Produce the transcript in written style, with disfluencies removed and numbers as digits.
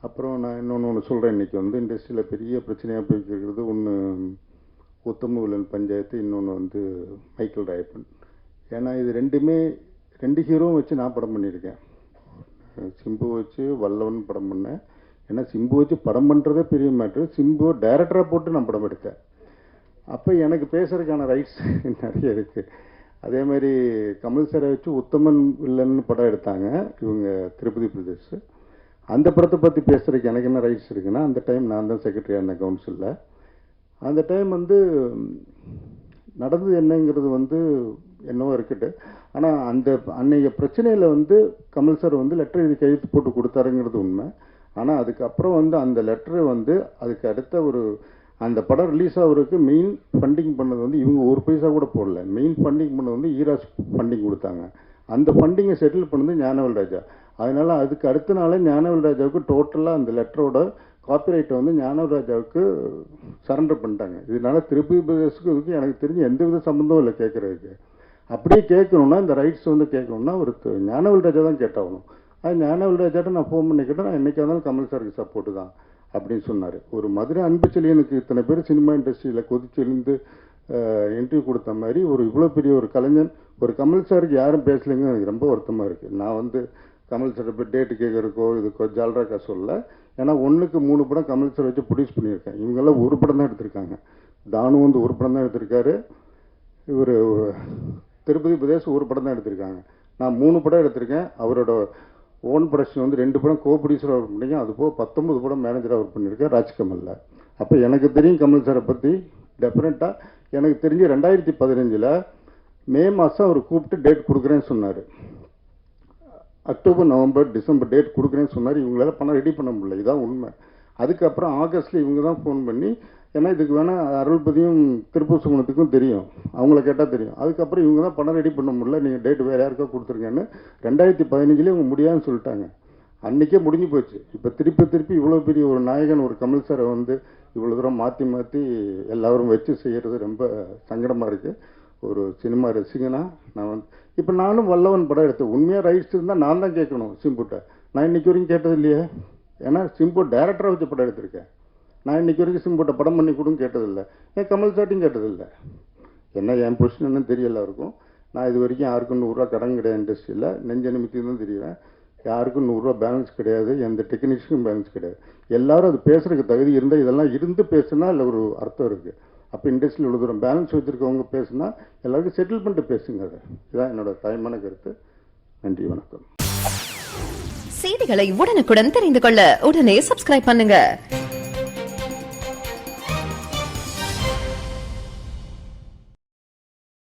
அப்புறம் நான் இன்னொன்று சொல்கிறேன். இன்றைக்கி வந்து இண்டஸ்ட்ரியில் பெரிய பிரச்சனையாக போய்க்கிறது ஒன்று உத்தமவில்லன் பஞ்சாயத்து, இன்னொன்று வந்து மைக்கேல் ராயப்பன். ஏன்னா இது ரெண்டுமே 2 ஹீரோவும் வச்சு நான் படம் பண்ணியிருக்கேன். சிம்பு வச்சு வல்லவன் படம் பண்ணேன். ஏன்னா சிம்பு வச்சு படம் பண்ணுறதே பெரிய மேட்ரு. சிம்பு டைரக்டராக போட்டு நான் படம் எடுத்தேன். அப்போ எனக்கு பேசுறதுக்கான ரைட்ஸ் நிறைய இருக்குது. அதே மாதிரி கமல் சாரை வச்சு உத்தமன் வில்லன்னு படம் எடுத்தாங்க இவங்க திருப்பதி பிரதேஷ். அந்த படத்தை பற்றி பேசுறதுக்கு எனக்கு என்ன ரைட்ஸ் இருக்குன்னா, அந்த டைம் நான் தான் செக்ரட்டரியாக இருந்தேன் கவுன்சிலில். அந்த டைம் வந்து நடந்தது என்னங்கிறது வந்து என்னவோ இருக்கட்டு. ஆனால் அந்த அன்னைய பிரச்சனையில் வந்து கமல் சார் வந்து லெட்டர் எழுதி கையெழுத்து போட்டு கொடுத்தாருங்கிறது உண்மை. ஆனால் அதுக்கப்புறம் வந்து அந்த லெட்டரு வந்து அதுக்கு அடுத்த அந்த படம் ரிலீஸ் ஆகிறதுக்கு மெயின் ஃபண்டிங் பண்ணது வந்து இவங்க ஒரு பைசா கூட போடல. மெயின் ஃபண்டிங் பண்ணது வந்து ஈராஸ் ஃபண்டிங் கொடுத்தாங்க. அந்த ஃபண்டிங்கை செட்டில் பண்ணது ஞானவேல் ராஜா. அதனால் அதுக்கு அடுத்த நாளே ஞானவேல் ராஜாவுக்கு டோட்டலாக அந்த லெட்டரோட காப்பிரைட்டை வந்து ஞானவேல் ராஜாவுக்கு சரண்டர் பண்ணிட்டாங்க. இதனால திருப்பதி பிரதேசத்துக்கு இதுக்கு எனக்கு தெரிஞ்சு எந்த வித சம்மந்தமும் இல்லை கேட்குறதுக்கு. அப்படியே கேட்கணுன்னா இந்த ரைட்ஸ் வந்து கேட்கணுன்னா ஒரு ஞானவேல் ராஜா தான் கேட்டாகணும். அது ஞானவேல் ராஜாட்ட நான் ஃபோன் பண்ணிக்கிட்டேன். நான் என்றைக்காக இருந்தாலும் கமல் சாருக்கு சப்போர்ட்டு தான் அப்படின்னு சொன்னார். ஒரு மதுரை அன்புச்செழியனுக்கு இத்தனை பேர் சினிமா இண்டஸ்ட்ரியில் கொதிச்செழுந்து இன்டர்வியூ கொடுத்த மாதிரி இவ்வளோ பெரிய ஒரு கலைஞன் ஒரு கமல் சாருக்கு யாரும் பேசலைங்க. எனக்கு ரொம்ப வருத்தமாக இருக்குது. நான் வந்து கமல் சார் இப்போ டேட்டு கேட்குறக்கோ இதுக்கோ ஜால்ராக்கா சொல்ல. ஏன்னா 1க்கு 3 படம் கமல் சார் வச்சு ப்ரொடியூஸ் பண்ணியிருக்கேன். இவங்கெல்லாம் ஒரு படம் தான் எடுத்திருக்காங்க. தானு வந்து ஒரு படம் தான் எடுத்திருக்காரு. இவர் திருப்பதி பிரதேஷ் ஒரு படம் தான் எடுத்திருக்காங்க. நான் 3 படம் எடுத்திருக்கேன். அவரோட ஓன் ப்ரொடக்ஷன் வந்து 2 படம் கோ ப்ரொடியூசராக ஒர்க் பண்ணியிருக்கேன். அதுபோக 19 படம் மேனேஜராக ஒர்க் பண்ணியிருக்கேன் ராஜ்கமலில். அப்போ எனக்கு தெரியும் கமல் சாரை பற்றி. டெஃபினட்டாக எனக்கு தெரிஞ்சு 2015 மே மாதம் அவர் கூப்பிட்டு டேட் கொடுக்குறேன்னு சொன்னார். அக்டோபர் நவம்பர் டிசம்பர் டேட் கொடுக்குறேன்னு சொன்னார். இவங்களால பணம் ரெடி பண்ண முடியல. இதான் உண்மை. அதுக்கப்புறம் ஆகஸ்ட்டில் இவங்க தான் ஃபோன் பண்ணி, ஏன்னா இதுக்கு வேணால் அருள்பதியும் திருப்பூர் சுமணத்துக்கும் தெரியும், அவங்கள கேட்டால் தெரியும். அதுக்கப்புறம் இவங்க தான் பணம் ரெடி பண்ண முடியல, நீங்கள் டேட் வேறு யாருக்கா கொடுத்துருங்கன்னு 2015 இவங்க முடியாதுன்னு சொல்லிட்டாங்க. அன்றைக்கே முடிஞ்சு போச்சு. இப்போ திருப்பி இவ்வளோ பெரிய ஒரு நாயகன் ஒரு கமல் சாரை வந்து இவ்வளோ தூரம் மாற்றி எல்லோரும் வச்சு செய்கிறது ரொம்ப சங்கடமாக இருக்குது. ஒரு சினிமா ரசிகனா நான் வந்து இப்போ நானும் வல்லவன் படம் எடுத்தேன். உண்மையாக ரைட்ஸ் இருந்தால் நான் தான் கேட்கணும் சிம்புட்ட. நான் இன்றைக்கி வரைக்கும் கேட்டது இல்லையே. ஏன்னா சிம்பு டைரக்டராக வச்சு படம் எடுத்திருக்கேன். நான் இன்றைக்கி வரைக்கும் சிம்புட்ட படம் பண்ணி கொடுன்னு கேட்டதில்லை. ஏன் கமல் சார்ட்டையும் கேட்டதில்லை. என்ன என் பொசிஷன் என்னன்னு தெரியல இருக்கும். நான் இது வரைக்கும் யாருக்கும் 100 ரூபா கடன் கிடையாது இண்டஸ்ட்ரியில். நெஞ்ச நிமித்தி தான் தெரியுறேன். யாருக்கும் 100 ரூபா பேலன்ஸ் கிடையாது. எந்த டெக்னீஷியனுக்கும் பேலன்ஸ் கிடையாது. எல்லாரும் அது பேசுறதுக்கு தகுதி இருந்தால் இதெல்லாம் இருந்து பேசுனா இல்லை ஒரு அர்த்தம் இருக்குது. அப்போ இண்டஸ்ட்ரியில் இவ்வளோ தூரம் பேலன்ஸ் வச்சுருக்கவங்க பேசுனா எல்லாருக்கும் செட்டில் பண்ணிட்டு பேசுங்க. அது இதுதான் என்னோட தாய்மான கருத்து. நன்றி, வணக்கம். செய்திகளை உடனுக்குடன் தெரிந்து கொள்ள உடனே சப்ஸ்கிரைப் பண்ணுங்க.